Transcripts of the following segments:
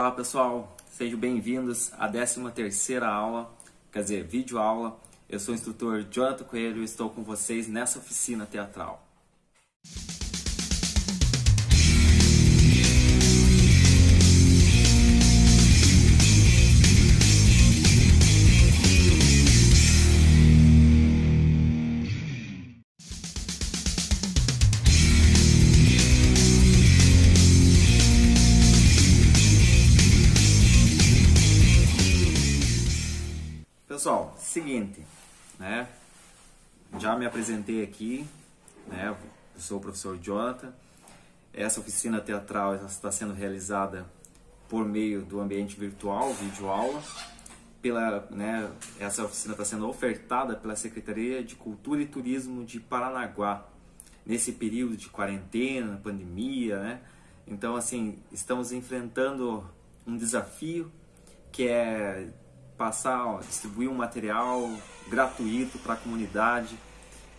Olá pessoal, sejam bem-vindos à 13ª aula, quer dizer, vídeo aula. Eu sou o instrutor Jonathan Coelho e estou com vocês nessa oficina teatral. Pessoal, seguinte, né? Já me apresentei aqui, né? Eu sou o professor Jonathan. Essa oficina teatral está sendo realizada por meio do ambiente virtual, videoaula. Essa oficina está sendo ofertada pela Secretaria de Cultura e Turismo de Paranaguá, nesse período de quarentena, pandemia, né? Então, assim, estamos enfrentando um desafio que é distribuir um material gratuito para a comunidade,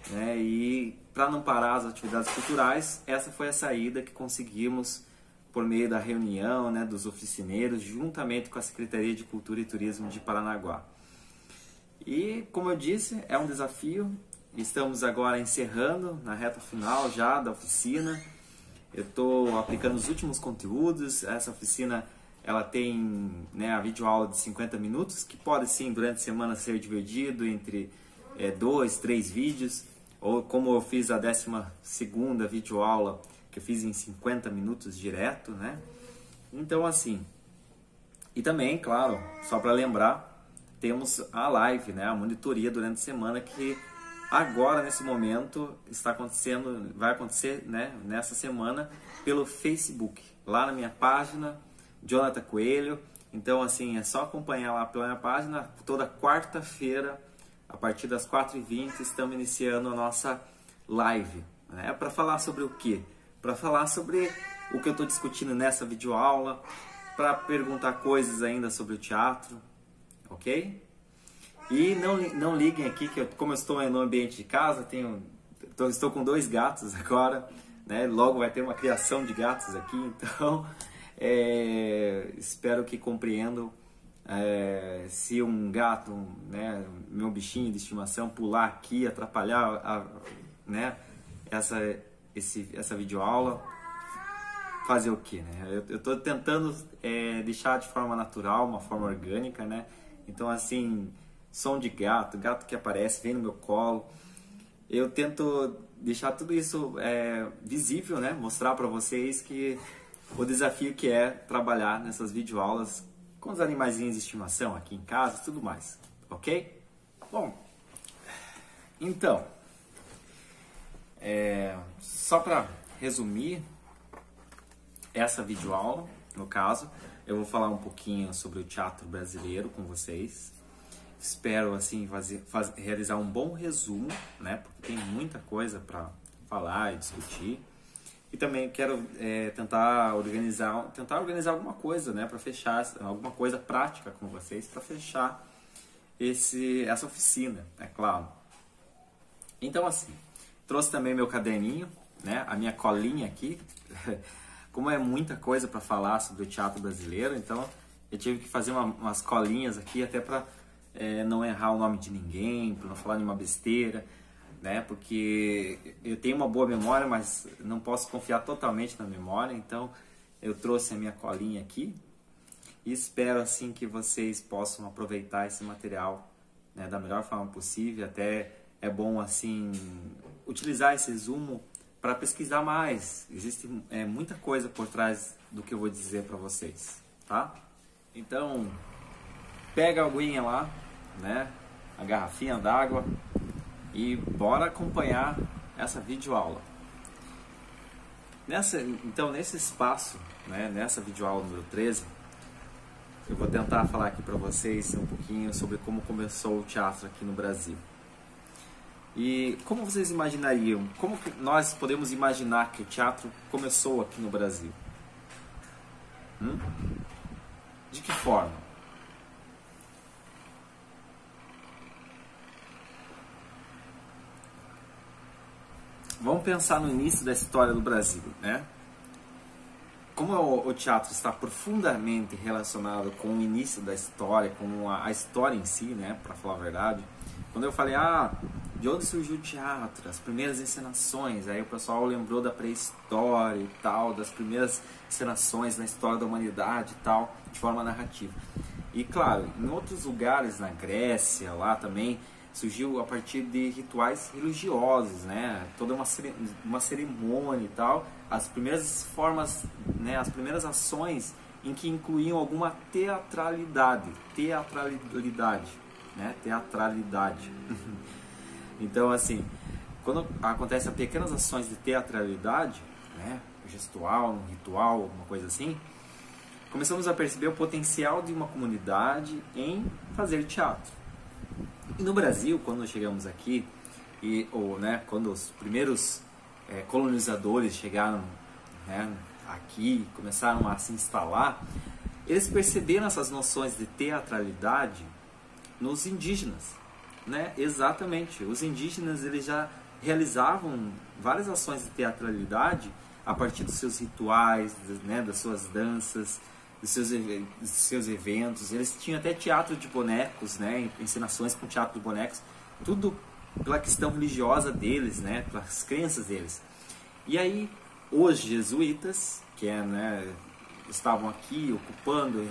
né? E para não parar as atividades culturais, essa foi a saída que conseguimos por meio da reunião, né, dos oficineiros, juntamente com a Secretaria de Cultura e Turismo de Paranaguá. E, como eu disse, é um desafio. Estamos agora encerrando na reta final já da oficina. Eu estou aplicando os últimos conteúdos. Essa oficina ela tem, né, a videoaula de 50 minutos, que pode sim durante a semana ser dividido entre 2, 3 vídeos, ou como eu fiz a 12ª videoaula, que eu fiz em 50 minutos direto, né? Então assim, e também, claro, só para lembrar, temos a live, né, a monitoria durante a semana, que agora nesse momento está acontecendo, vai acontecer, né, nessa semana pelo Facebook, lá na minha página Jonathan Coelho. Então assim, é só acompanhar lá pela minha página. Toda quarta-feira, a partir das 4h20, estamos iniciando a nossa live, né? Para falar sobre o quê? Para falar sobre o que eu estou discutindo nessa videoaula, para perguntar coisas ainda sobre o teatro, ok? E não liguem aqui, que como eu estou no ambiente de casa, estou com 2 gatos agora, né? Logo vai ter uma criação de gatos aqui, então espero que compreendam. Se um gato, né, meu bichinho de estimação, pular aqui, atrapalhar né, essa videoaula, fazer o que, né? Eu estou tentando deixar de forma natural, uma forma orgânica, né? Então assim, som de gato que aparece, vem no meu colo, eu tento deixar tudo isso visível, né? Mostrar para vocês que o desafio que é trabalhar nessas videoaulas com os animaizinhos de estimação aqui em casa e tudo mais, ok? Bom, então, só para resumir essa videoaula, no caso, eu vou falar um pouquinho sobre o teatro brasileiro com vocês. Espero, assim, realizar um bom resumo, né? Porque tem muita coisa para falar e discutir. E também quero tentar organizar alguma coisa, né, para fechar, alguma coisa prática com vocês para fechar essa oficina, é claro. Então assim, trouxe também meu caderninho, né, a minha colinha aqui. Como é muita coisa para falar sobre o teatro brasileiro, então eu tive que fazer umas colinhas aqui até para não errar o nome de ninguém, para não falar nenhuma besteira, né? Porque eu tenho uma boa memória, mas não posso confiar totalmente na memória. Então eu trouxe a minha colinha aqui e espero assim que vocês possam aproveitar esse material, né, da melhor forma possível. Até é bom assim utilizar esse resumo para pesquisar mais. Existe muita coisa por trás do que eu vou dizer para vocês, tá? Então pega a aguinha lá, né, a garrafinha d'água, e bora acompanhar essa videoaula. Então, nesse espaço, né, nessa videoaula número 13, eu vou tentar falar aqui para vocês um pouquinho sobre como começou o teatro aqui no Brasil. E como vocês imaginariam, como que nós podemos imaginar que o teatro começou aqui no Brasil? De que forma? Vamos pensar no início da história do Brasil, né? como o teatro está profundamente relacionado com o início da história, com a história em si, né, para falar a verdade, quando eu falei, de onde surgiu o teatro, as primeiras encenações, aí o pessoal lembrou da pré-história e tal, das primeiras encenações na história da humanidade e tal, de forma narrativa. E claro, em outros lugares, na Grécia, lá também, surgiu a partir de rituais religiosos, né? Toda uma cerimônia e tal. As primeiras formas, né? As primeiras ações em que incluíam alguma teatralidade, né? Teatralidade. Então, assim, quando acontecem pequenas ações de teatralidade, né? Gestual, um ritual, alguma coisa assim, começamos a perceber o potencial de uma comunidade em fazer teatro. E no Brasil, quando chegamos aqui, quando os primeiros colonizadores chegaram, né, aqui, começaram a se instalar, eles perceberam essas noções de teatralidade nos indígenas, né? Exatamente, os indígenas eles já realizavam várias ações de teatralidade a partir dos seus rituais, né, das suas danças, dos seus eventos. Eles tinham até teatro de bonecos, né, encenações com teatro de bonecos, tudo pela questão religiosa deles, né, pelas crenças deles. E aí os jesuítas, que estavam aqui ocupando,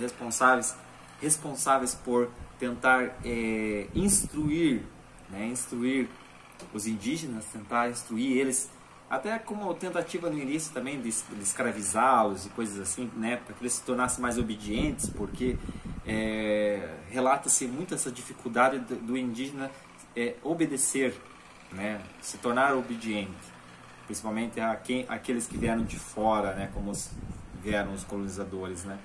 responsáveis por tentar instruir os indígenas, tentar instruir eles, até como tentativa no início também de escravizá-los e coisas assim, né, para que eles se tornassem mais obedientes, porque relata-se muito essa dificuldade do indígena obedecer, né, se tornar obediente, principalmente aqueles que vieram de fora, né, como vieram os colonizadores, né.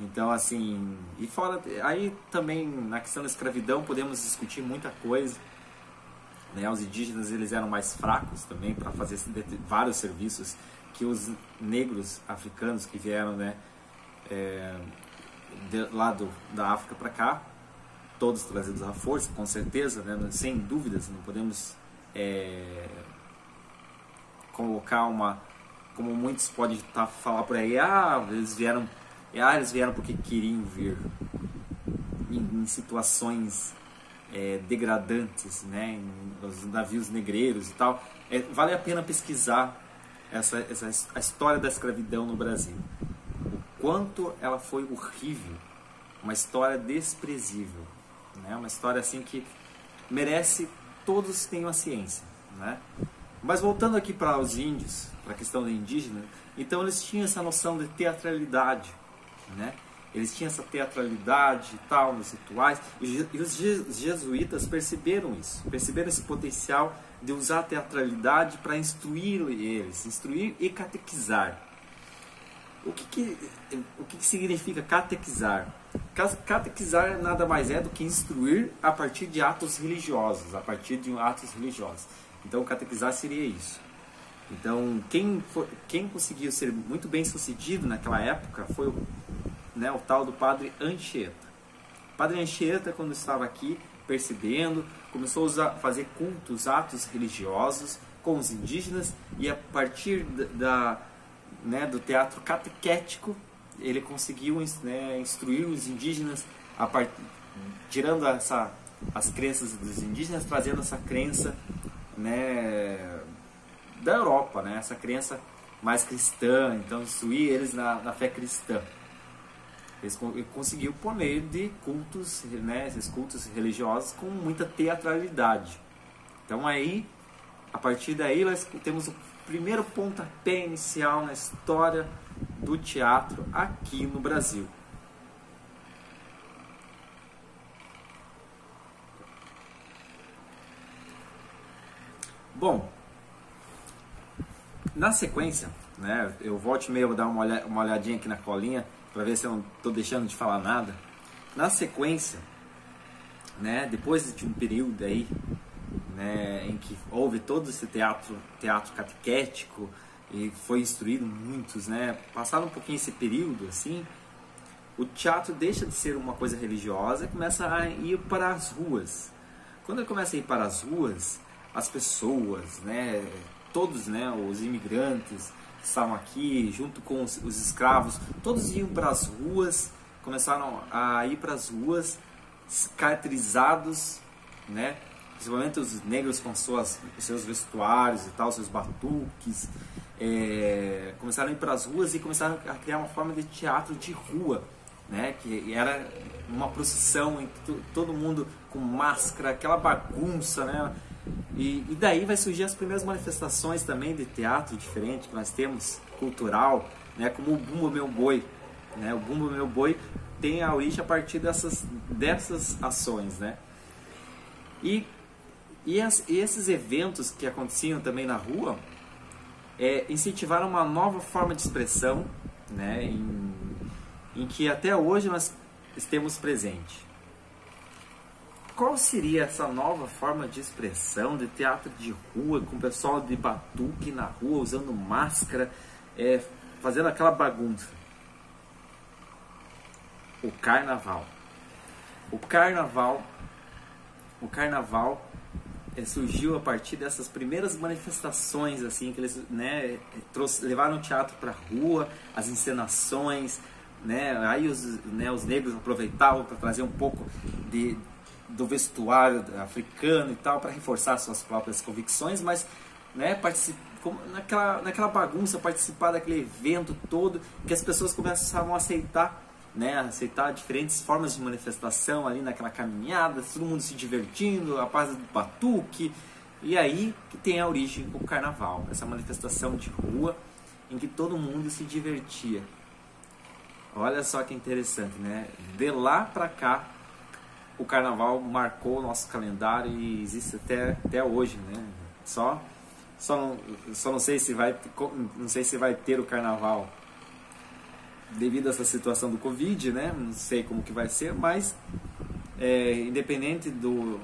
Então, assim, e fora, aí também na questão da escravidão podemos discutir muita coisa, né? Os indígenas eles eram mais fracos também para fazer vários serviços que os negros africanos que vieram, né, da África para cá, todos trazidos à força, com certeza, né, sem dúvidas, não podemos colocar como muitos podem falar por aí, eles vieram porque queriam vir em situações degradantes, né, nos navios negreiros e tal. Vale a pena pesquisar a história da escravidão no Brasil, o quanto ela foi horrível, uma história desprezível, né, uma história assim que merece todos tenham a ciência, né. Mas voltando aqui para os índios, para a questão da indígena, então eles tinham essa noção de teatralidade, né? Eles tinham essa teatralidade e tal, nos rituais, e os jesuítas perceberam isso, perceberam esse potencial de usar a teatralidade para instruir e catequizar. O que significa catequizar? Catequizar nada mais é do que instruir a partir de atos religiosos, Então, catequizar seria isso. Então, quem conseguiu ser muito bem sucedido naquela época foi o tal do Padre Anchieta. O Padre Anchieta, quando estava aqui, percebendo, começou a fazer cultos, atos religiosos com os indígenas, e a partir do teatro catequético, ele conseguiu, né, instruir os indígenas, tirando as crenças dos indígenas, trazendo essa crença, né, da Europa, né, essa crença mais cristã, então instruir eles na fé cristã. Ele conseguiu por meio de cultos, né, esses cultos religiosos com muita teatralidade. Então aí, a partir daí, nós temos o primeiro pontapé inicial na história do teatro aqui no Brasil. Bom, na sequência, né, eu volto e meio, vou dar uma olhadinha aqui na colinha para ver se eu não estou deixando de falar nada. Na sequência, né, depois de um período aí, né, em que houve todo esse teatro catequético e foi instruído muitos, né, passado um pouquinho esse período assim, o teatro deixa de ser uma coisa religiosa e começa a ir para as ruas. Quando ele começa a ir para as ruas, as pessoas, né, todos, né, os imigrantes, que estavam aqui, junto com os escravos, todos iam para as ruas, começaram a ir para as ruas caracterizados, né? Principalmente os negros com seus vestuários e tal, seus batuques, começaram a ir para as ruas e começaram a criar uma forma de teatro de rua, né? Que era uma procissão, em todo mundo com máscara, aquela bagunça, né? E daí vai surgir as primeiras manifestações também de teatro diferente que nós temos, cultural, né? Como o Bumba Meu Boi, né? O Bumba Meu Boi tem a origem a partir dessas ações, né? E esses eventos que aconteciam também na rua incentivaram uma nova forma de expressão, né? Em que até hoje nós estamos presentes. Qual seria essa nova forma de expressão de teatro de rua, com o pessoal de batuque na rua, usando máscara, fazendo aquela bagunça? O carnaval. O carnaval surgiu a partir dessas primeiras manifestações, assim, que eles, né, levaram o teatro para a rua, as encenações, né? Aí os negros aproveitavam para trazer um pouco do vestuário africano e tal, para reforçar suas próprias convicções, mas, né, naquela bagunça, participar daquele evento todo, que as pessoas começavam a aceitar, né, aceitar diferentes formas de manifestação ali naquela caminhada, todo mundo se divertindo, a paz do batuque, e aí que tem a origem do carnaval, essa manifestação de rua em que todo mundo se divertia. Olha só que interessante, né? De lá para cá, o carnaval marcou o nosso calendário e existe até hoje, né? Só não sei se vai ter o carnaval devido a essa situação do Covid, né? Não sei como que vai ser, mas independente do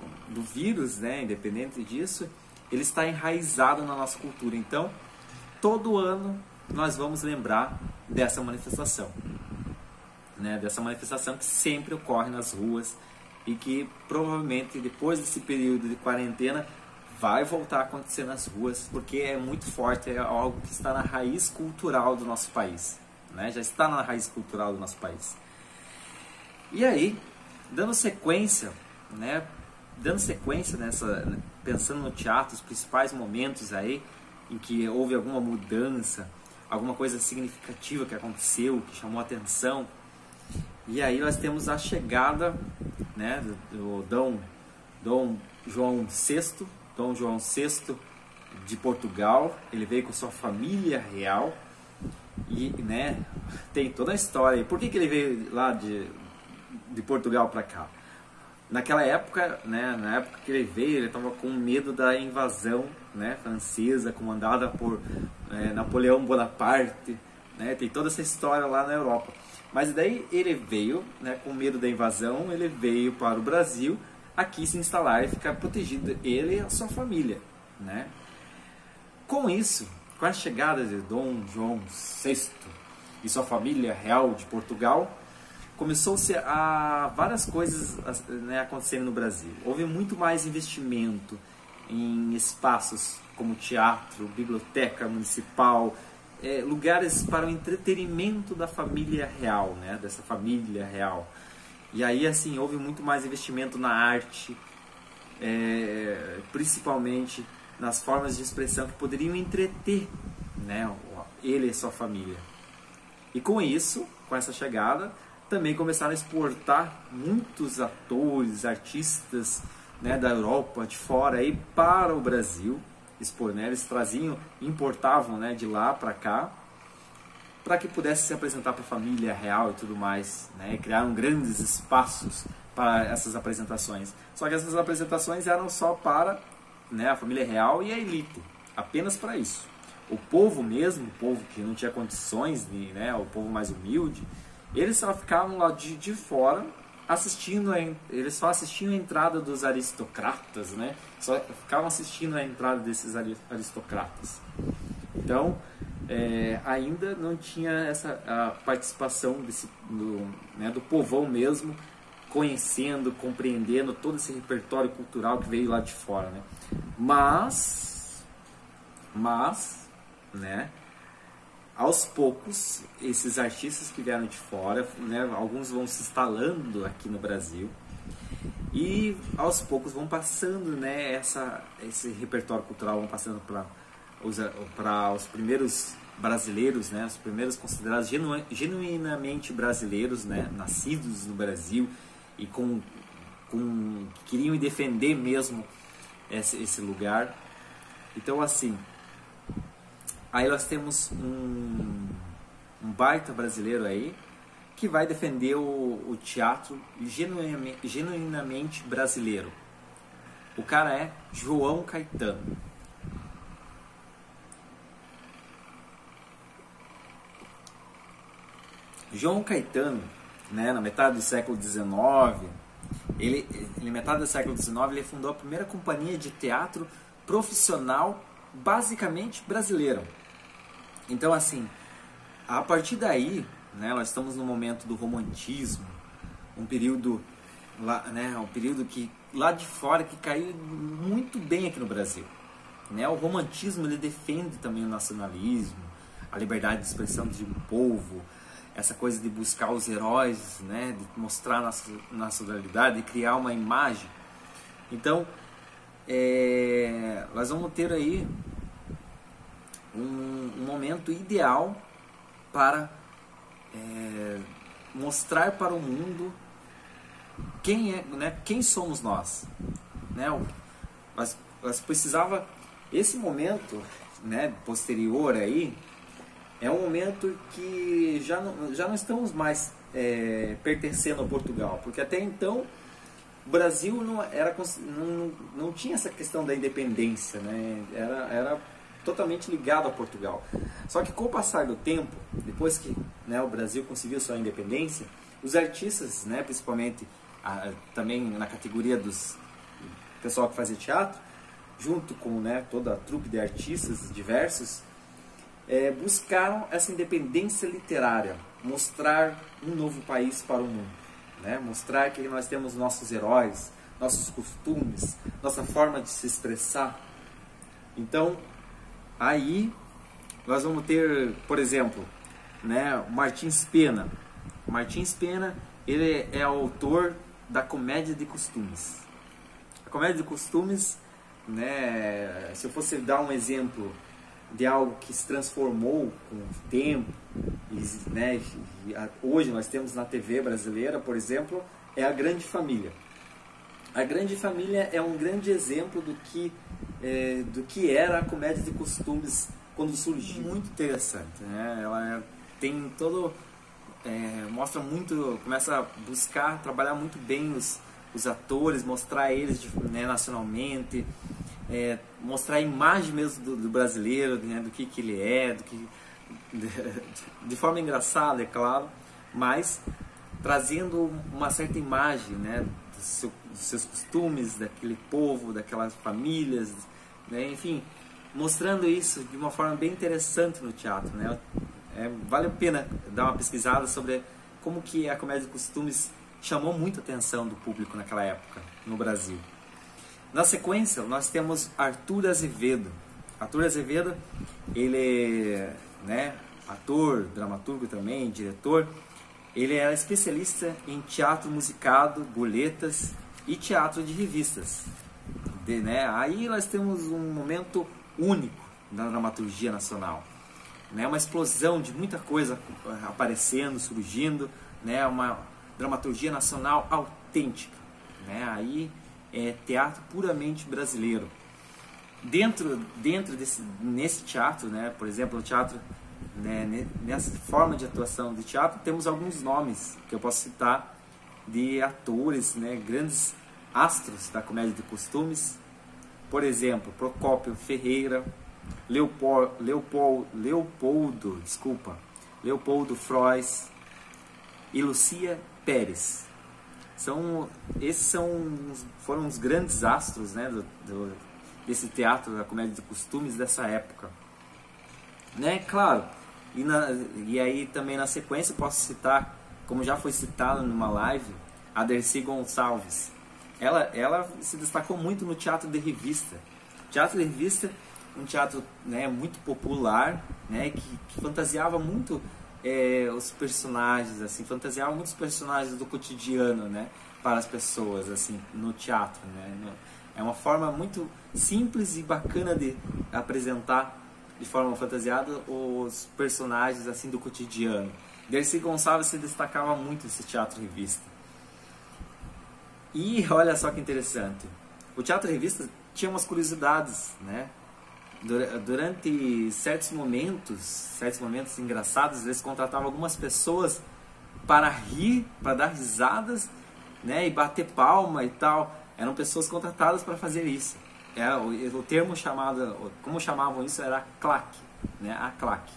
vírus, né? Independente disso, ele está enraizado na nossa cultura. Então, todo ano nós vamos lembrar dessa manifestação, né? Dessa manifestação que sempre ocorre nas ruas e que provavelmente depois desse período de quarentena vai voltar a acontecer nas ruas, porque é muito forte, é algo que está na raiz cultural do nosso país, né? Já está na raiz cultural do nosso país. E aí, dando sequência pensando no teatro, os principais momentos aí em que houve alguma mudança, alguma coisa significativa que aconteceu, que chamou a atenção. E aí nós temos a chegada, né, do Dom João VI de Portugal. Ele veio com sua família real e, né, tem toda a história. E por que ele veio lá de Portugal para cá? Naquela época, né, na época que ele veio, ele estava com medo da invasão, né, francesa, comandada por Napoleão Bonaparte, né, tem toda essa história lá na Europa. Mas daí ele veio, né, com medo da invasão, ele veio para o Brasil, aqui se instalar e ficar protegido, ele e a sua família, né? Com isso, com a chegada de Dom João VI e sua família real de Portugal, começou-se a várias coisas, né, acontecendo no Brasil. Houve muito mais investimento em espaços como teatro, biblioteca municipal, lugares para o entretenimento da família real, né, dessa família real. E aí, assim, houve muito mais investimento na arte, principalmente nas formas de expressão que poderiam entreter, né, ele e sua família. E com isso, com essa chegada, também começaram a exportar muitos atores, artistas, né, da Europa, de fora, aí, para o Brasil. Né, eles importavam, né, de lá para cá, para que pudesse se apresentar para a família real e tudo mais, né, e criaram grandes espaços para essas apresentações. Só que essas apresentações eram só para, né, a família real e a elite, apenas para isso. O povo mesmo, o povo que não tinha condições, né, o povo mais humilde, eles só ficavam lá de fora assistindo, eles só assistiam a entrada dos aristocratas, né? Só ficavam assistindo a entrada desses aristocratas. Então, ainda não tinha a participação do povão mesmo, conhecendo, compreendendo todo esse repertório cultural que veio lá de fora, né? Mas, né, aos poucos, esses artistas que vieram de fora, né, alguns vão se instalando aqui no Brasil e aos poucos vão passando, né, esse repertório cultural, vão passando para os primeiros brasileiros, né, os primeiros considerados genuinamente brasileiros, né, nascidos no Brasil e que queriam defender mesmo esse lugar. Então, assim, aí nós temos um baita brasileiro aí que vai defender o teatro genuinamente brasileiro. O cara é João Caetano. João Caetano, né, na metade do século XIX, na metade do século XIX, ele fundou a primeira companhia de teatro profissional, basicamente brasileira. Então, assim, a partir daí, né, nós estamos no momento do romantismo, um período lá, né, um período que lá de fora que caiu muito bem aqui no Brasil, né? O romantismo, ele defende também o nacionalismo, a liberdade de expressão de um povo, essa coisa de buscar os heróis, né, de mostrar a nacionalidade, de criar uma imagem. Então, nós vamos ter aí um momento ideal para mostrar para o mundo quem somos nós, né? Mas precisava esse momento, né, posterior aí, é um momento que já não estamos mais pertencendo a Portugal, porque até então o Brasil não tinha essa questão da independência, né? Era totalmente ligado a Portugal. Só que com o passar do tempo, depois que, né, o Brasil conseguiu sua independência, os artistas, né, principalmente também na categoria dos pessoal que fazia teatro, junto com, né, toda a trupe de artistas diversos, buscaram essa independência literária, mostrar um novo país para o mundo, né? Mostrar que nós temos nossos heróis, nossos costumes, nossa forma de se expressar. Então, aí nós vamos ter, por exemplo, né, o Martins Pena. O Martins Pena, ele é autor da Comédia de Costumes. A Comédia de Costumes, né, se eu fosse dar um exemplo de algo que se transformou com o tempo, né, hoje nós temos na TV brasileira, por exemplo, é A Grande Família. A Grande Família é um grande exemplo do que era a Comédia de Costumes quando surgiu. Muito interessante, né? Ela tem todo... mostra muito, começa a buscar, trabalhar muito bem os atores, mostrar eles, né, nacionalmente, mostrar a imagem mesmo do brasileiro, né, do que ele é, de forma engraçada, é claro, mas trazendo uma certa imagem, né, dos seus costumes, daquele povo, daquelas famílias, né, enfim, mostrando isso de uma forma bem interessante no teatro, né? Vale a pena dar uma pesquisada sobre como que a Comédia de Costumes chamou muita atenção do público naquela época no Brasil. Na sequência, nós temos Arthur Azevedo. Arthur Azevedo, ele, né, ator, dramaturgo também, diretor. Ele era especialista em teatro musicado, boletas e teatro de revistas. Né? Aí nós temos um momento único da dramaturgia nacional. Né? Uma explosão de muita coisa aparecendo, surgindo, né? Uma dramaturgia nacional autêntica. Né? Aí é teatro puramente brasileiro. Nesse teatro, né? Por exemplo, o teatro, né? Nessa forma de atuação de teatro, temos alguns nomes que eu posso citar de atores, né? Grandes astros da Comédia de Costumes. Por exemplo, Procópio Ferreira, Leopoldo Frois e Lucia Pérez. Esses foram os grandes astros, né, desse teatro da Comédia de Costumes dessa época. Né, claro, e aí também na sequência posso citar, como já foi citado numa live, a Dercy Gonçalves. Ela se destacou muito no teatro de revista. Teatro de revista um teatro, né, muito popular, né, que fantasiava muito os personagens, assim, fantasiava muitos personagens do cotidiano, né, para as pessoas, assim, no teatro, né. É uma forma muito simples e bacana de apresentar de forma fantasiada os personagens, assim, do cotidiano. Dercy Gonçalves se destacava muito nesse teatro revista. E olha só que interessante, o teatro revista tinha umas curiosidades, né? Durante certos momentos engraçados, eles contratavam algumas pessoas para rir, para dar risadas, né? E bater palma e tal. Eram pessoas contratadas para fazer isso. O termo chamado, como chamavam isso, era claque, né? A claque.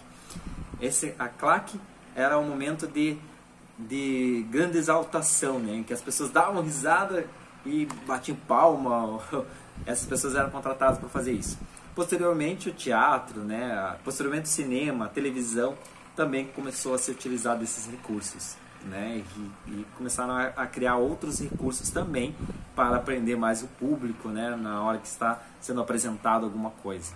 A claque era um momento de grande exaltação, né? Em que as pessoas davam risada e batiam palma. Essas pessoas eram contratadas para fazer isso. Posteriormente o teatro, né? Posteriormente o cinema, a televisão também começou a ser utilizado desses recursos, né? E começaram a criar outros recursos também para prender mais o público, né? Na hora que está sendo apresentado alguma coisa.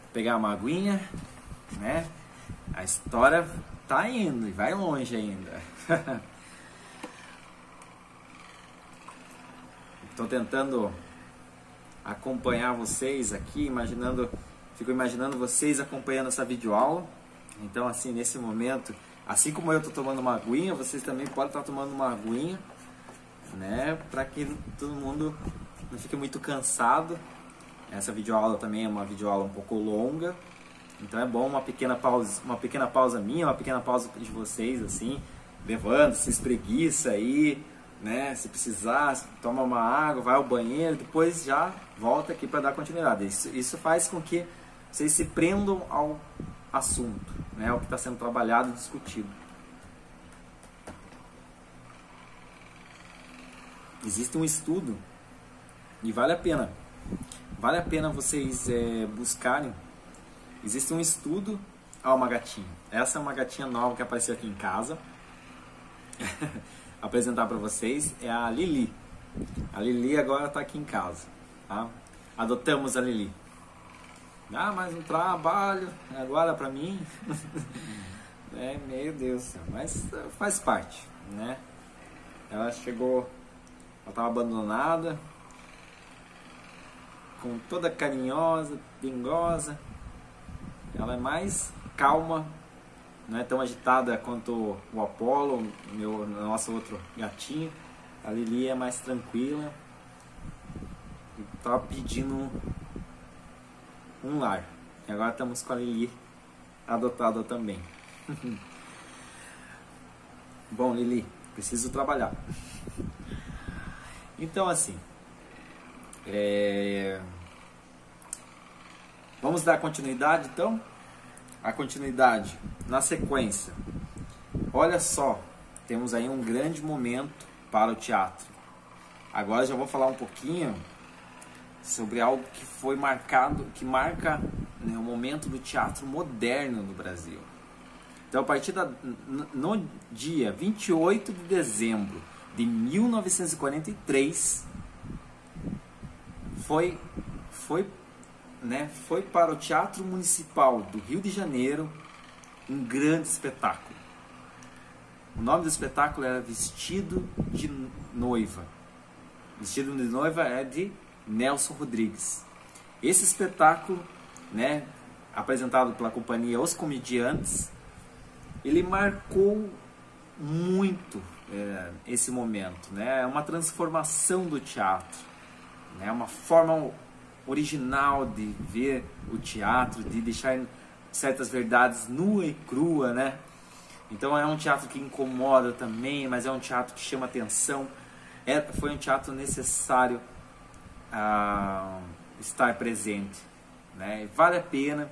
Vou pegar uma aguinha, né? A história tá indo e vai longe ainda. Estou tentando acompanhar vocês aqui, fico imaginando vocês acompanhando essa videoaula. Então, assim, nesse momento, assim como eu estou tomando uma aguinha, vocês também podem estar tomando uma aguinha, né? Para que todo mundo não fique muito cansado. Essa videoaula também é uma videoaula um pouco longa. Então é bom uma pequena pausa minha, uma pequena pausa de vocês, assim, levanta, se espreguiça aí, né? Se precisar, toma uma água, vai ao banheiro, depois já volta aqui para dar continuidade. Isso faz com que vocês se prendam ao assunto, né? Ao que está sendo trabalhado e discutido. Existe um estudo e vale a pena vocês buscarem. Existe um estudo. Uma gatinha. Essa é uma gatinha nova que apareceu aqui em casa. Apresentar para vocês é a Lili. A Lili agora está aqui em casa, tá? Adotamos a Lili. Mais um trabalho agora para mim. Meu Deus do céu, mas faz parte, né? Ela chegou, ela estava abandonada, com toda carinhosa, pingosa. Ela é mais calma, não é tão agitada quanto o Apollo, nosso outro gatinho. A Lili é mais tranquila e tá pedindo um lar. E agora estamos com a Lili adotada também. Bom, Lili, preciso trabalhar. Então, assim, vamos dar continuidade, então? A continuidade, na sequência. Olha só, temos aí um grande momento para o teatro. Agora já vou falar um pouquinho sobre algo que foi marcado, que marca, né, o momento do teatro moderno no Brasil. Então, a partir no dia 28 de dezembro de 1943, foi para o Teatro Municipal do Rio de Janeiro um grande espetáculo. O nome do espetáculo era Vestido de Noiva. Vestido de Noiva é de Nelson Rodrigues. Esse espetáculo, né, apresentado pela companhia Os Comediantes, ele marcou muito esse momento, né? É uma transformação do teatro, né? Uma forma original de ver o teatro, de deixar certas verdades nua e crua, né? Então é um teatro que incomoda também, mas é um teatro que chama atenção. Foi um teatro necessário estar presente, né? Vale a pena.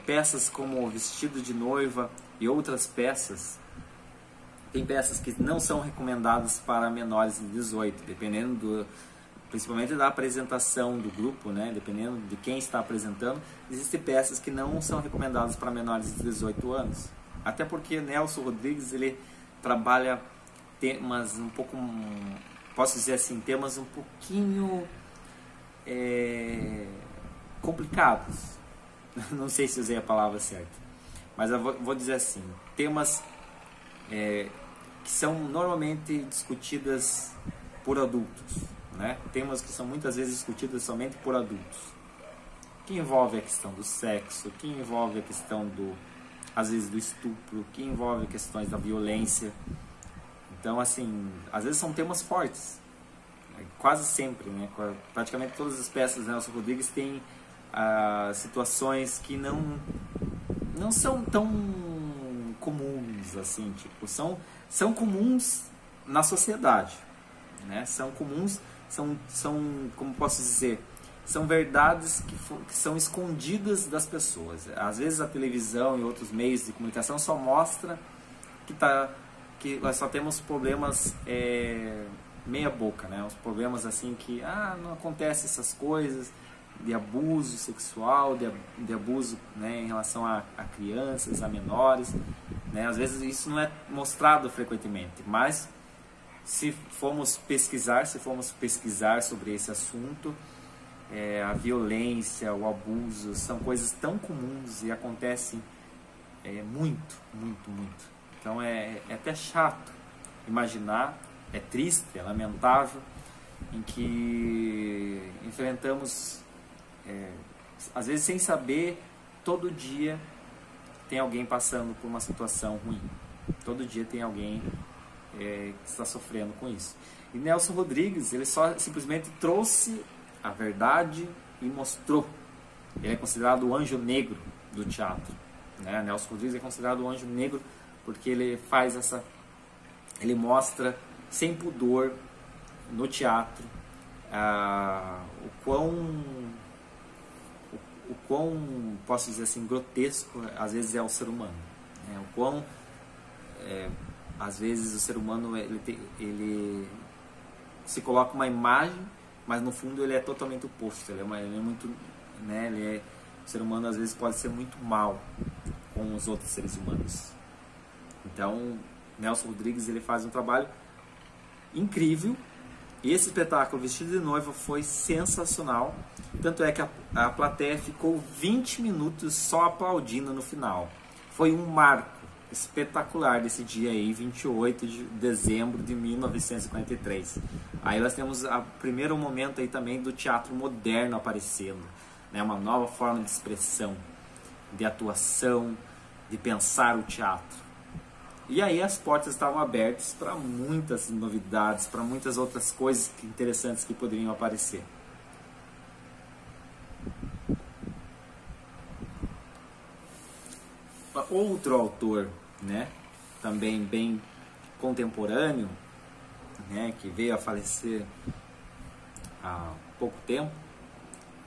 Peças como Vestido de Noiva e outras peças, tem peças que não são recomendadas para menores de 18, dependendo principalmente da apresentação do grupo, né? Dependendo de quem está apresentando, existem peças que não são recomendadas para menores de 18 anos. Até porque Nelson Rodrigues, ele trabalha temas um pouco, posso dizer assim, temas um pouquinho complicados. Não sei se usei a palavra certa, mas eu vou dizer assim, temas que são normalmente discutidas por adultos, né? Temas que são muitas vezes discutidos somente por adultos, que envolve a questão do sexo, que envolve a questão às vezes do estupro, que envolve questões da violência. Então, assim, às vezes são temas fortes, quase sempre, né? Praticamente todas as peças de Nelson Rodrigues têm situações que não são tão comuns, assim, tipo, são comuns na sociedade, né? São comuns, como posso dizer, são verdades que são escondidas das pessoas. Às vezes a televisão e outros meios de comunicação só mostra que nós só temos problemas meia boca, né? Os problemas assim que não acontece essas coisas de abuso sexual, de abuso, né, em relação a crianças, a menores, né? Às vezes isso não é mostrado frequentemente, mas se formos pesquisar sobre esse assunto, a violência, o abuso são coisas tão comuns e acontecem muito, muito, muito. Então é até chato imaginar, é triste, é lamentável, em que enfrentamos, às vezes sem saber, todo dia tem alguém passando por uma situação ruim. Todo dia tem alguém que está sofrendo com isso. E Nelson Rodrigues, ele só simplesmente trouxe a verdade e mostrou. Ele é considerado o anjo negro do teatro, né? Nelson Rodrigues é considerado o anjo negro porque ele ele mostra sem pudor no teatro o quão, posso dizer assim, grotesco às vezes é o ser humano, né? O quão às vezes o ser humano ele se coloca uma imagem, mas no fundo ele é totalmente oposto. Ele é muito, né? O ser humano às vezes pode ser muito mal com os outros seres humanos. Então Nelson Rodrigues, ele faz um trabalho incrível. E esse espetáculo Vestido de Noiva foi sensacional. Tanto é que a plateia ficou 20 minutos só aplaudindo no final. Foi um marco espetacular desse dia aí, 28 de dezembro de 1943. Aí nós temos o primeiro momento aí também do teatro moderno aparecendo, né? Uma nova forma de expressão, de atuação, de pensar o teatro. E aí as portas estavam abertas para muitas novidades, para muitas outras coisas interessantes que poderiam aparecer. Outro autor, né, também bem contemporâneo, né, que veio a falecer há pouco tempo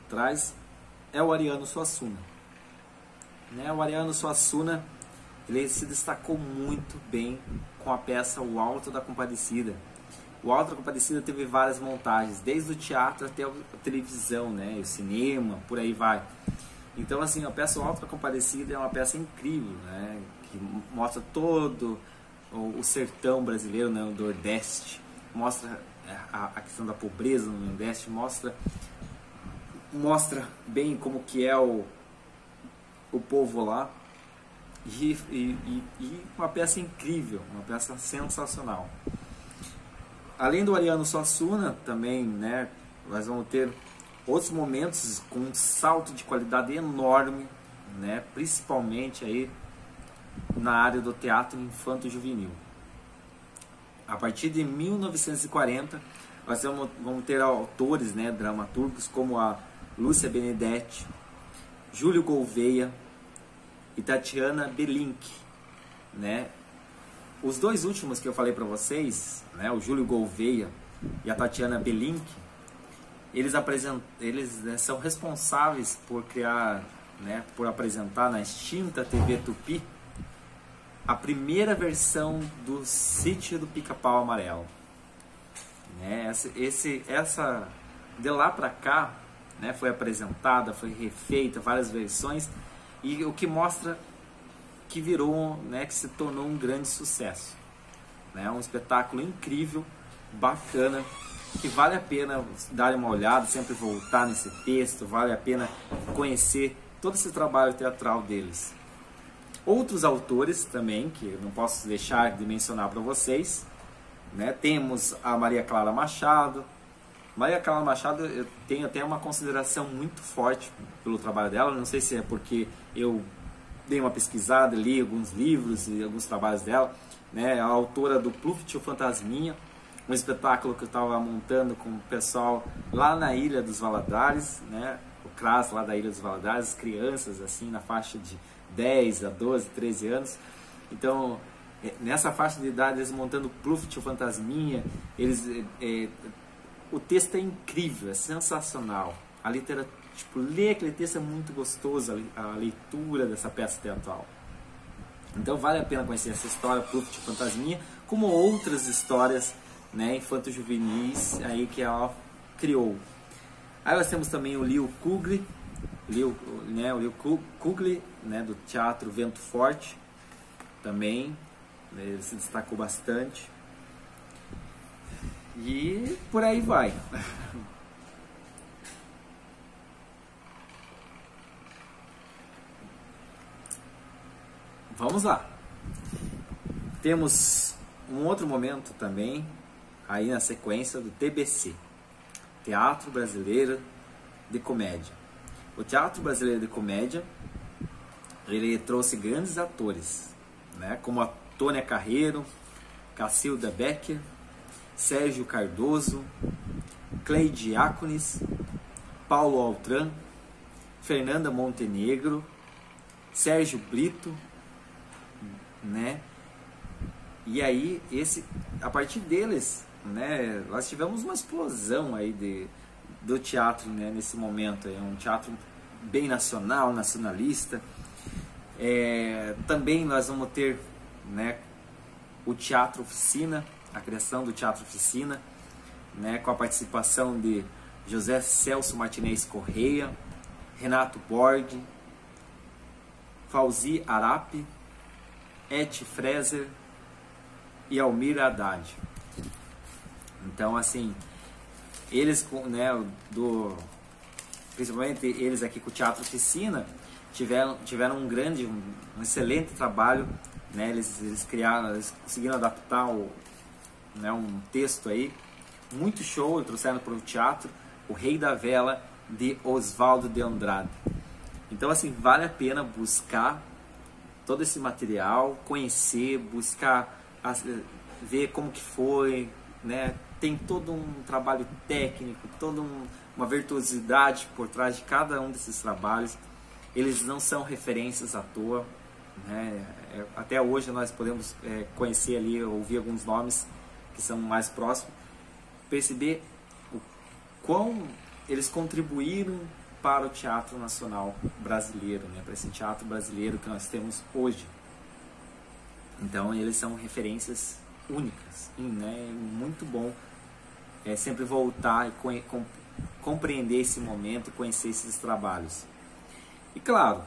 atrás, é o Ariano Suassuna. Né, o Ariano Suassuna, ele se destacou muito bem com a peça O Alto da Compadecida. O Alto da Compadecida teve várias montagens, desde o teatro até a televisão, né, o cinema, por aí vai. Então, assim, a peça O Alto da Compadecida é uma peça incrível, né, que mostra todo o sertão brasileiro, né, o Nordeste, mostra a questão da pobreza no Nordeste, mostra bem como que é o povo lá. E uma peça incrível, uma peça sensacional. Além do Ariano Suassuna, também, né, nós vamos ter outros momentos com um salto de qualidade enorme, né, principalmente aí na área do teatro infanto-juvenil. A partir de 1940, nós vamos ter autores, né, dramaturgos como a Lúcia Benedetti, Júlio Gouveia e Tatiana Belink, né? Os dois últimos que eu falei para vocês, né, o Júlio Gouveia e a Tatiana Belink, eles né, são responsáveis por criar, né, por apresentar na extinta TV Tupi a primeira versão do Sítio do Pica-Pau Amarelo, né? Essa de lá para cá, né, foi apresentada, foi refeita, várias versões, e o que mostra que virou, né, que se tornou um grande sucesso, né? Um espetáculo incrível, bacana, que vale a pena dar uma olhada, sempre voltar nesse texto, vale a pena conhecer todo esse trabalho teatral deles. Outros autores também, que eu não posso deixar de mencionar para vocês, né? Temos a Maria Clara Machado. Maria Clara Machado, eu tenho até uma consideração muito forte pelo trabalho dela, não sei se é porque eu dei uma pesquisada, li alguns livros e alguns trabalhos dela, né? A autora do Pluft o Fantasminha, um espetáculo que eu estava montando com o pessoal lá na Ilha dos Valadares, né? O CRAS lá da Ilha dos Valadares, crianças assim na faixa de 10 a 12, 13 anos. Então, nessa faixa de idade, eles montando Pluft o Fantasminha, o texto é incrível, é sensacional. A literatura, tipo, ler aquele texto é muito gostoso, a leitura dessa peça teatral. Então vale a pena conhecer essa história, Pluft o Fantasminha, como outras histórias, né, infanto-juvenis aí que ela criou. Aí nós temos também o Leo Kugli, né, do Teatro Vento Forte, também, né, ele se destacou bastante. E por aí vai. Vamos lá. Temos um outro momento também, aí na sequência do TBC, Teatro Brasileiro de Comédia. O Teatro Brasileiro de Comédia, ele trouxe grandes atores, né, como a Tônia Carreiro, Cacilda Becker, Sérgio Cardoso, Cleide Diáconis, Paulo Altran, Fernanda Montenegro, Sérgio Brito, né? E aí, a partir deles, né, nós tivemos uma explosão aí do teatro, né, nesse momento. É um teatro bem nacional, nacionalista. Também nós vamos ter, né, o Teatro Oficina, a criação do Teatro Oficina, né, com a participação de José Celso Martinez Correia, Renato Borg, Fauzi Arapi, Eti Freser e Almira Haddad. Então, assim, eles, né, principalmente eles aqui com o Teatro Oficina, tiveram um excelente trabalho, né? Eles conseguiram adaptar um texto aí, muito show, trouxeram para o teatro O Rei da Vela, de Oswaldo de Andrade. Então, assim, vale a pena buscar todo esse material, conhecer, buscar ver como que foi, né? Tem todo um trabalho técnico, toda uma virtuosidade por trás de cada um desses trabalhos. Eles não são referências à toa, né? Até hoje nós podemos conhecer ali, ouvir alguns nomes que são mais próximos, perceber o quão eles contribuíram para o teatro nacional brasileiro, né? Para esse teatro brasileiro que nós temos hoje. Então eles são referências únicas, né? Muito bom sempre voltar e compreender esse momento, conhecer esses trabalhos. E claro,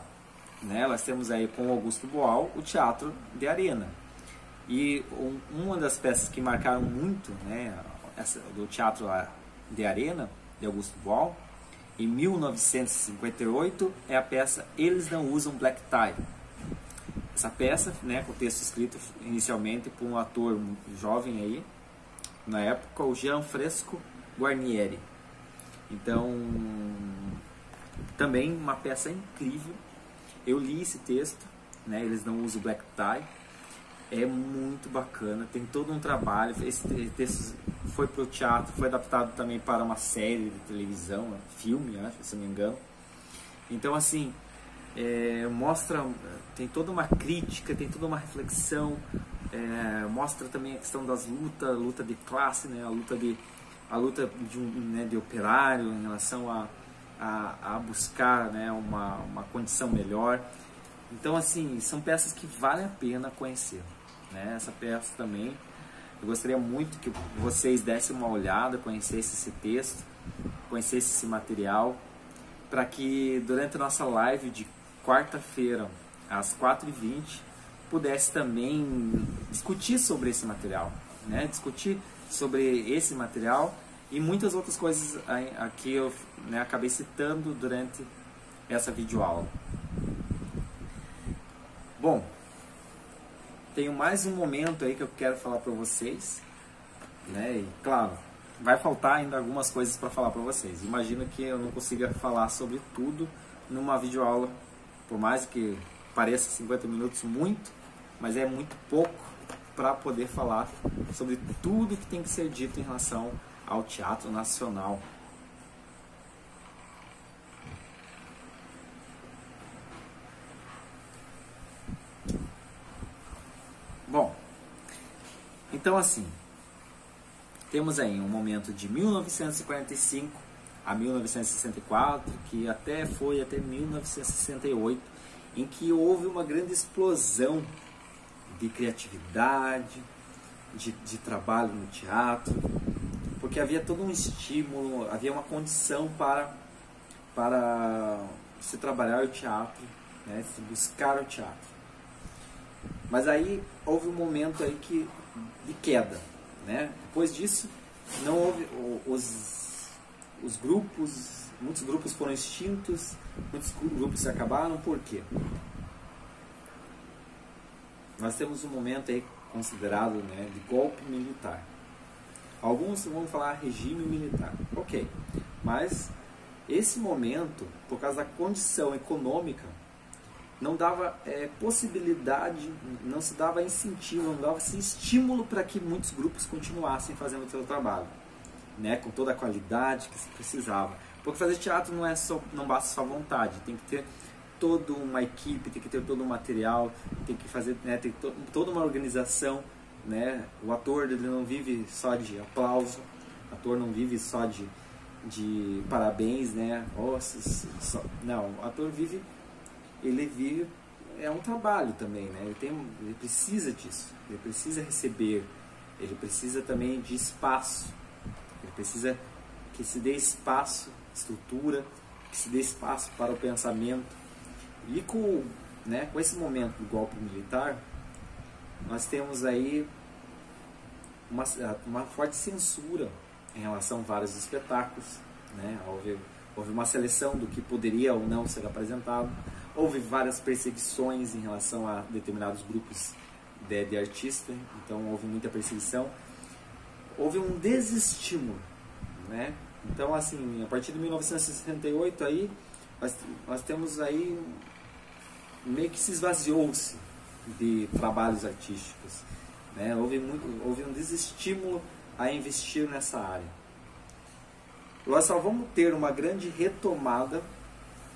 né, nós temos aí com Augusto Boal o Teatro de Arena. E uma das peças que marcaram muito, né, do Teatro de Arena, de Augusto Boal, em 1958, é a peça Eles Não Usam Black Tie. Essa peça, né, com o texto escrito inicialmente por um ator jovem aí, na época, o Gianfresco Guarnieri. Então, também uma peça incrível. Eu li esse texto, né, Eles Não Usam Black Tie. É muito bacana, tem todo um trabalho. Esse texto foi para o teatro, foi adaptado também para uma série de televisão, filme, acho, se não me engano. Então, assim, mostra, tem toda uma crítica, tem toda uma reflexão, mostra também a questão das lutas, a luta de classe, né, a luta de operário em relação a buscar, né, uma condição melhor. Então, assim, são peças que vale a pena conhecer, né? Essa peça também, eu gostaria muito que vocês dessem uma olhada, conhecessem esse texto, conhecessem esse material, para que durante a nossa live de quarta-feira, às 4h20, pudesse também discutir sobre esse material, né? Discutir sobre esse material e muitas outras coisas aqui eu, né, acabei citando durante essa videoaula. Bom, tenho mais um momento aí que eu quero falar para vocês, né? E claro, vai faltar ainda algumas coisas para falar para vocês. Imagino que eu não consiga falar sobre tudo numa videoaula, por mais que pareça 50 minutos muito, mas é muito pouco para poder falar sobre tudo que tem que ser dito em relação ao Teatro Nacional. Bom, então assim, temos aí um momento de 1945 a 1964, que até foi até 1968, em que houve uma grande explosão de criatividade, de trabalho no teatro, porque havia todo um estímulo, havia uma condição para se trabalhar o teatro, né, se buscar o teatro. Mas aí houve um momento aí de queda, né? Depois disso, não houve os grupos, muitos grupos foram extintos, muitos grupos se acabaram. Por quê? Nós temos um momento aí considerado, né, de golpe militar. Alguns vão falar regime militar, ok, mas esse momento, por causa da condição econômica, não dava possibilidade, não se dava incentivo, não dava-se estímulo para que muitos grupos continuassem fazendo o seu trabalho, né, com toda a qualidade que se precisava. Porque fazer teatro não basta só vontade, tem que ter toda uma equipe, tem que ter todo um material, tem que fazer, né, tem toda uma organização, né? O ator, ele não vive só de aplauso, o ator não vive só de parabéns, né? Não, o ator vive, é um trabalho também, né? Ele precisa disso, ele precisa receber, ele precisa também de espaço, ele precisa que se dê espaço, estrutura, que se dê espaço para o pensamento. E com esse momento do golpe militar, nós temos aí uma forte censura em relação a vários espetáculos, né? Houve uma seleção do que poderia ou não ser apresentado, houve várias perseguições em relação a determinados grupos de artistas, então houve muita perseguição, houve um desestímulo, né? Então, assim, a partir de 1968 aí, nós temos aí meio que se esvaziou-se de trabalhos artísticos, né? Houve um desestímulo a investir nessa área. Nós só vamos ter uma grande retomada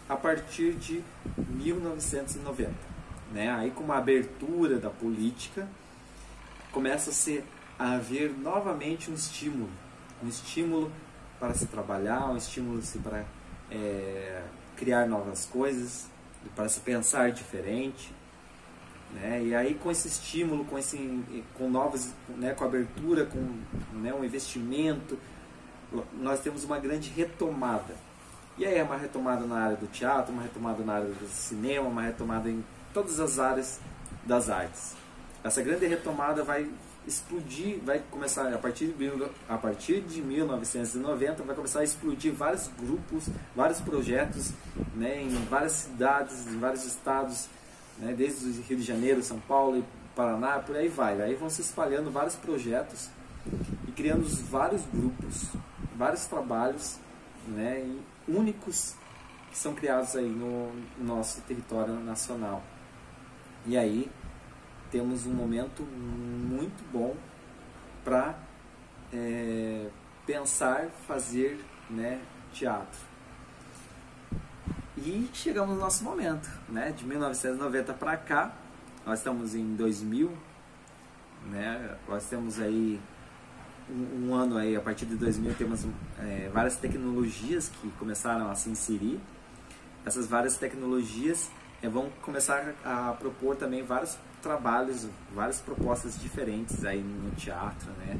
a partir de 1990, né? Aí, com uma abertura da política, começa a haver novamente um estímulo para se trabalhar, um estímulo para criar novas coisas, para se pensar diferente, né? E aí, com esse estímulo, com novos, né, com abertura, com, né, um investimento, nós temos uma grande retomada. E aí é uma retomada na área do teatro, uma retomada na área do cinema, uma retomada em todas as áreas das artes. Essa grande retomada vai explodir, vai começar a partir de 1990, vai começar a explodir vários grupos, vários projetos, né, em várias cidades, em vários estados, né, desde o Rio de Janeiro, São Paulo e Paraná, por aí vai. Aí vão se espalhando vários projetos e criando vários grupos, vários trabalhos, né, únicos que são criados aí no nosso território nacional. E aí temos um momento muito bom para pensar, fazer, né, teatro. E chegamos no nosso momento, né, de 1990 para cá, nós estamos em 2000, né, nós temos aí um ano aí, a partir de 2000 temos várias tecnologias que começaram a se inserir. Essas várias tecnologias vão começar a propor também vários trabalhos, várias propostas diferentes aí no teatro, né?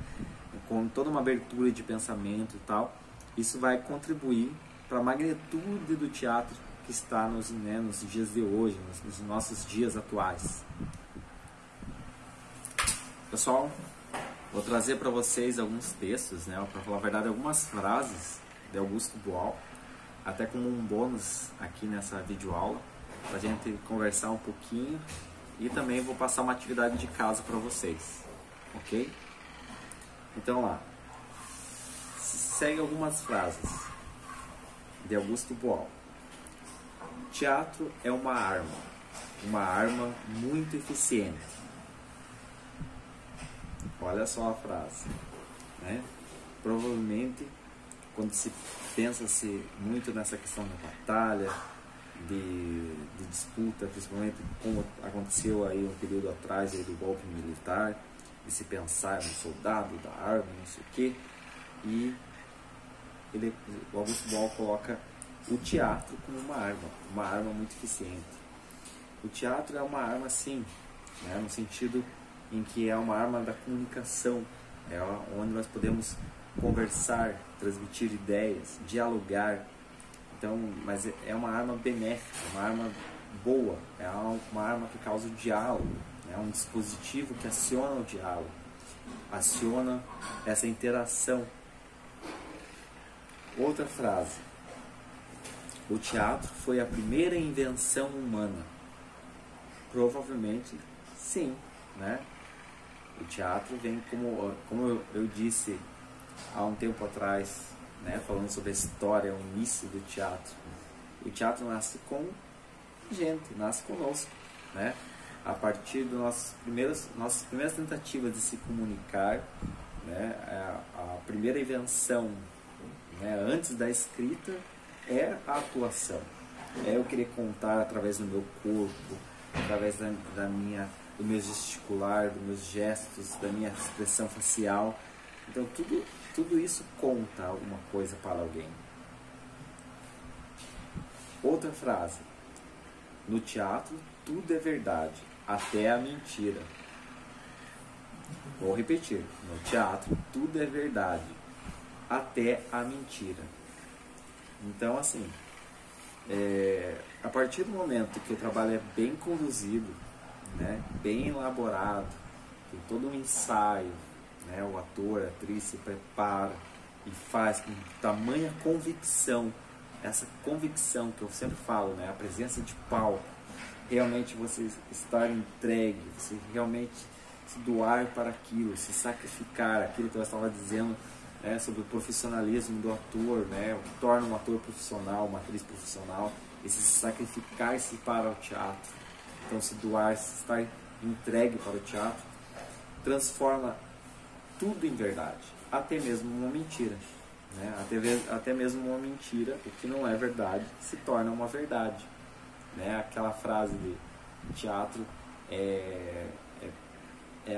Com toda uma abertura de pensamento e tal. Isso vai contribuir para a magnitude do teatro que está nos dias de hoje, nos nossos dias atuais. Pessoal, Vou trazer para vocês alguns textos, né, para falar a verdade, algumas frases de Augusto Boal, até como um bônus aqui nessa videoaula, para a gente conversar um pouquinho, e também vou passar uma atividade de casa para vocês, ok? Então lá, segue algumas frases de Augusto Boal. Teatro é uma arma muito eficiente. Olha só a frase, né? Provavelmente, quando se pensa-se muito nessa questão da batalha, de disputa, principalmente como aconteceu aí um período atrás aí do golpe militar, de se pensar no soldado, da arma, não sei o quê, e o Augusto Boal coloca o teatro como uma arma muito eficiente. O teatro é uma arma, sim, né, no sentido em que é uma arma da comunicação, é onde nós podemos conversar, transmitir ideias, dialogar. Então, mas é uma arma benéfica, uma arma boa, é uma arma que causa o diálogo, é um dispositivo que aciona o diálogo, aciona essa interação. Outra frase: o teatro foi a primeira invenção humana. Provavelmente sim, né? O teatro vem como eu disse há um tempo atrás, né, falando sobre a história, o início do teatro. O teatro nasce com gente, nasce conosco, né? A partir das nossas primeiras tentativas de se comunicar, né? A primeira invenção, né, antes da escrita, é a atuação. É eu querer contar através do meu corpo, através do meu gesticular, dos meus gestos, da minha expressão facial. Então tudo isso conta alguma coisa para alguém. Outra frase: no teatro tudo é verdade, até a mentira. Vou repetir: no teatro tudo é verdade, até a mentira. Então, assim, a partir do momento que o trabalho é bem conduzido, né, bem elaborado, tem todo um ensaio, né, o ator, a atriz se prepara e faz com tamanha convicção, essa convicção que eu sempre falo, né, a presença de palco, realmente você estar entregue, você realmente se doar para aquilo, se sacrificar, aquilo que eu estava dizendo, né, sobre o profissionalismo do ator, né, o que torna um ator profissional, uma atriz profissional, esse sacrificar-se para o teatro. Então, se doar, se estar entregue para o teatro, transforma tudo em verdade, até mesmo uma mentira, né? Até mesmo uma mentira, o que não é verdade, se torna uma verdade, né? Aquela frase de teatro é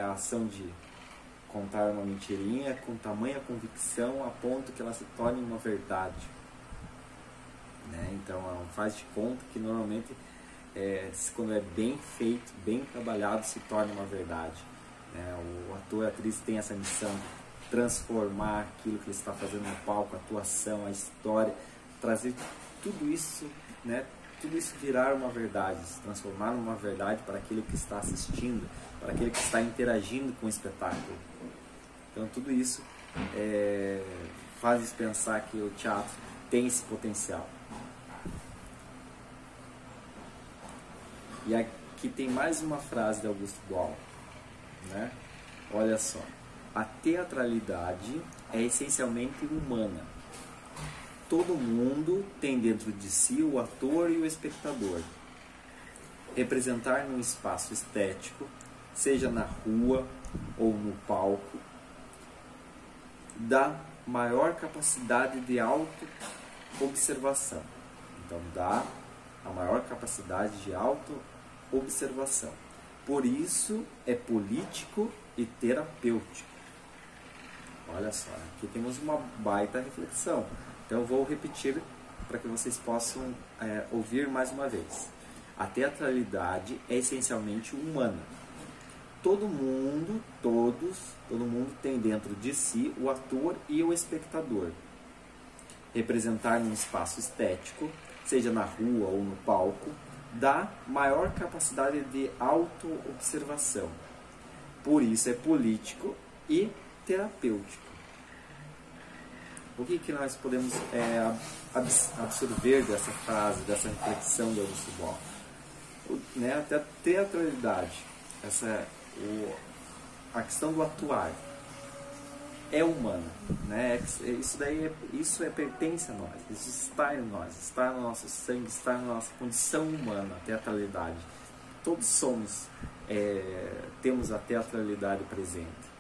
a ação de contar uma mentirinha com tamanha convicção a ponto que ela se torne uma verdade, né? Então, faz de conta que normalmente quando é bem feito, bem trabalhado, se torna uma verdade, né? O ator, a atriz tem essa missão de transformar aquilo que ele está fazendo no palco, a atuação, a história, trazer tudo isso, né? Tudo isso virar uma verdade, se transformar numa verdade para aquele que está assistindo, para aquele que está interagindo com o espetáculo. Então tudo isso faz pensar que o teatro tem esse potencial. E aqui tem mais uma frase de Augusto Boal, né? Olha só: a teatralidade é essencialmente humana. Todo mundo tem dentro de si o ator e o espectador. Representar num espaço estético, seja na rua ou no palco, dá maior capacidade de auto-observação. Então, dá a maior capacidade de auto-observação. Por isso, é político e terapêutico. Olha só, aqui temos uma baita reflexão. Então, eu vou repetir para que vocês possam ouvir mais uma vez. A teatralidade é essencialmente humana. Todo mundo tem dentro de si o ator e o espectador. Representar num espaço estético, seja na rua ou no palco, dá maior capacidade de auto-observação. Por isso é político e terapêutico. O que nós podemos absorver dessa frase, dessa reflexão de Augusto Boal? Até a teatralidade, a questão do atuar é humana, né? Isso pertence a nós, isso está em nós, está no nosso sangue, está na nossa condição humana, a teatralidade. Todos somos, temos a teatralidade presente.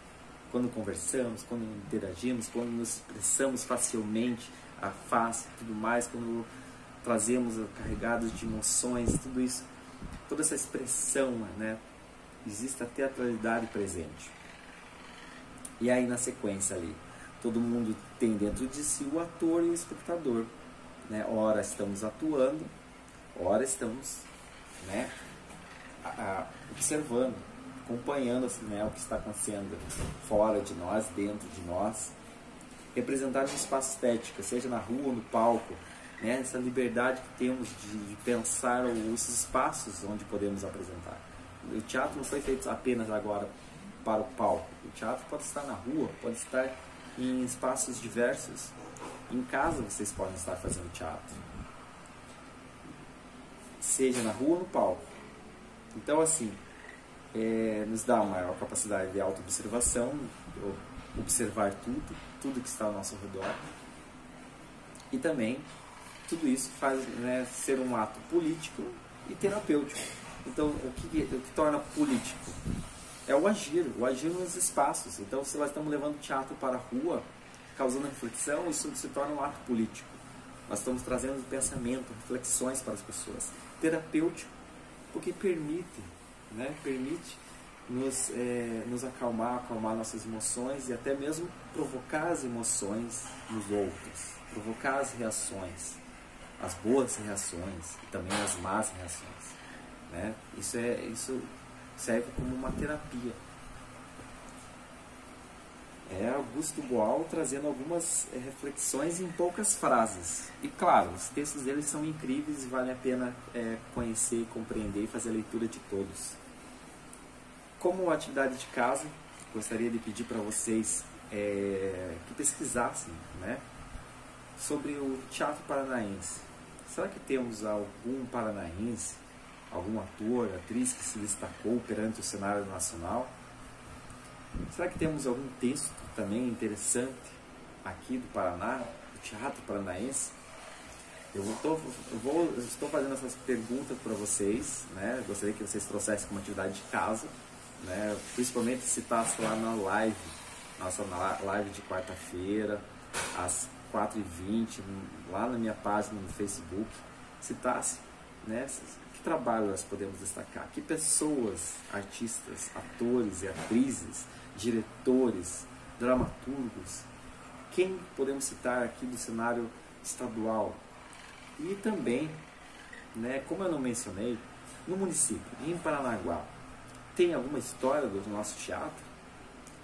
Quando conversamos, quando interagimos, quando nos expressamos facilmente, a face e tudo mais, quando trazemos carregados de emoções, tudo isso, toda essa expressão, né? Existe a teatralidade presente. E aí na sequência ali, todo mundo tem dentro de si o ator e o espectador, né? Ora estamos atuando, ora estamos, né, observando, acompanhando assim, né, o que está acontecendo fora de nós, dentro de nós, representado no espaço estético, seja na rua ou no palco, né? Essa liberdade que temos de pensar os espaços onde podemos apresentar. O teatro não foi feito apenas agora para o palco. O teatro pode estar na rua, pode estar em espaços diversos. Em casa vocês podem estar fazendo teatro, seja na rua ou no palco. Então assim, nos dá uma maior capacidade de autoobservação, observar tudo que está ao nosso redor. E também tudo isso faz, né, ser um ato político e terapêutico. Então o que torna político? É o agir nos espaços. Então, se nós estamos levando teatro para a rua, causando reflexão, isso se torna um ato político. Nós estamos trazendo pensamento, reflexões para as pessoas. Terapêutico, porque permite nos acalmar nossas emoções e até mesmo provocar as emoções nos outros, provocar as reações, as boas reações e também as más reações, né? Isso serve como uma terapia. Augusto Boal trazendo algumas reflexões em poucas frases. E claro, os textos deles são incríveis e vale a pena conhecer, compreender e fazer a leitura de todos. Como atividade de casa, gostaria de pedir para vocês que pesquisassem, né, sobre o teatro paranaense. Será que temos algum paranaense, algum ator, atriz que se destacou perante o cenário nacional? Será que temos algum texto também interessante aqui do Paraná, do teatro paranaense? Eu estou fazendo essas perguntas para vocês, né? Eu gostaria que vocês trouxessem como atividade de casa, né? Principalmente citassem lá na live, nossa live de quarta-feira, às 4h20, lá na minha página no Facebook, citasse, né, que trabalho nós podemos destacar, que pessoas, artistas, atores e atrizes, diretores, dramaturgos, quem podemos citar aqui do cenário estadual. E também, né, como eu não mencionei, no município, em Paranaguá, tem alguma história do nosso teatro?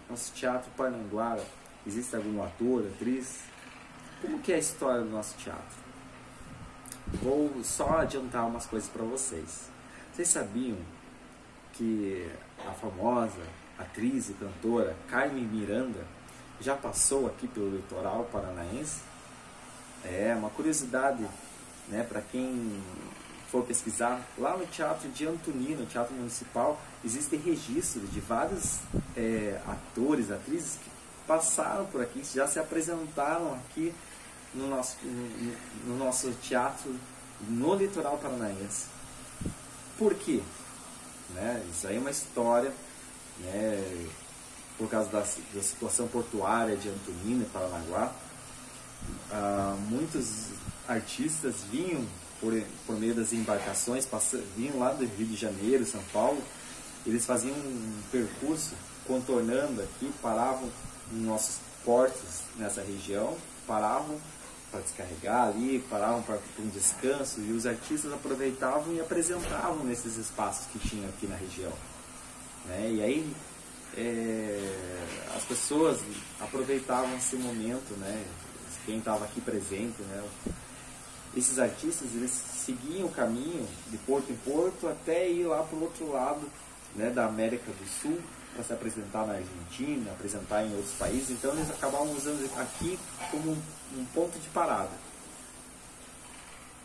Nosso teatro Paranaguá, existe algum ator, atriz? Como que é a história do nosso teatro? Vou só adiantar umas coisas para vocês. Vocês sabiam que a famosa atriz e cantora Carmen Miranda já passou aqui pelo litoral paranaense? É uma curiosidade, né, para quem for pesquisar. Lá no Teatro de Antonina, no Teatro Municipal, existem registros de vários atores, atrizes que passaram por aqui, já se apresentaram aqui no nosso teatro no litoral paranaense. Por quê? Né? Isso aí é uma história, né, por causa da situação portuária de Antonina e Paranaguá. Muitos artistas vinham por meio das embarcações, vinham lá do Rio de Janeiro, São Paulo. Eles faziam um percurso contornando aqui, paravam nos nossos portos nessa região, paravam para descarregar ali, paravam para um descanso, e os artistas aproveitavam e apresentavam nesses espaços que tinham aqui na região, né? E aí as pessoas aproveitavam esse momento, né? Quem estava aqui presente, né? Esses artistas, eles seguiam o caminho de porto em porto até ir lá para o outro lado, né, da América do Sul, para se apresentar na Argentina, apresentar em outros países, então eles acabavam usando aqui como um ponto de parada.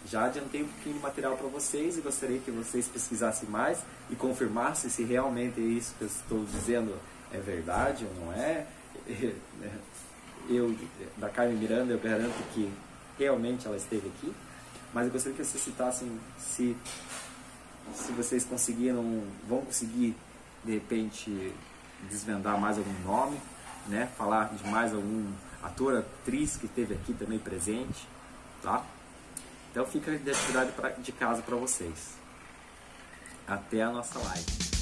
Já adiantei um pouquinho de material para vocês e gostaria que vocês pesquisassem mais e confirmassem se realmente isso que eu estou dizendo é verdade ou não é. Eu, da Carmen Miranda, eu garanto que realmente ela esteve aqui, mas eu gostaria que vocês citassem se vocês vão conseguir de repente desvendar mais algum nome, né? Falar de mais algum ator, atriz que esteve aqui também presente, tá? Então fica de atividade de casa para vocês. Até a nossa live.